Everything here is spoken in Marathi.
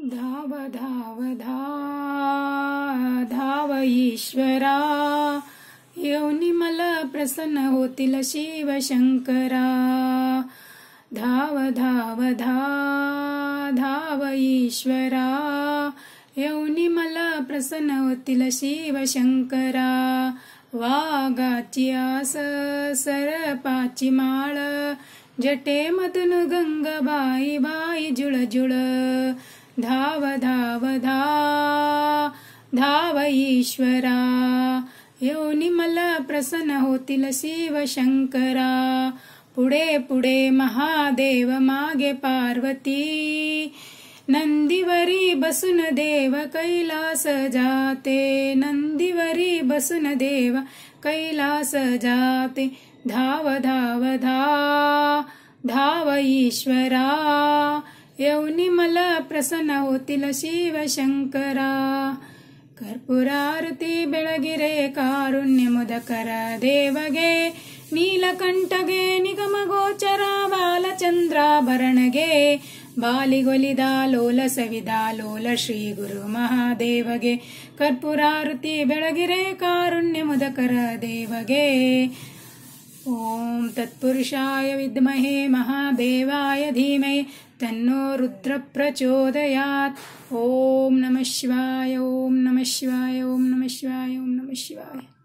धाव धाव धाव ईश्वरा, येऊनी मला प्रसन्न होतील शिवशंकरा. धाव धाव धाव ईश्वरा, येऊनी मला प्रसन्न होतील शिवशंकरा. वाघाची आस सरपाची माळ, जटेमधून गंगाबाई बाई जुळजुळ. धाव धाव धाव ईश्वरा, येऊनी मला प्रसन्न होतील शिवशंकरा. पुढे पुढे महादेव मागे पार्वती, नंदीवरी बसून देव कैलास जाते. नंदीवरी बसून देव कैलास जाते. धाव धाव धाव ईश्वरा, येऊनी मला प्रसन्न होतील शिवशंकरा. कर्पूरारती बेळगिरे कारुण्य मुदकर देवगे, नीलकंठगे निगम गोचरा बालचंद्राभरणगे. बालिगोलिदा लोल सविदा लोल श्री गुरु महादेवगे. कर्पूरारती बेळगिरे कारुण्य मुदकर देवगे. ओम तत्पुरुषाय विद्महे महादेवाय धीमहि तन्नो रुद्र प्रचोदयात्. ओम नमः शिवाय, ओम नमः शिवाय, ओम नमः शिवाय, ओम नमः शिवाय.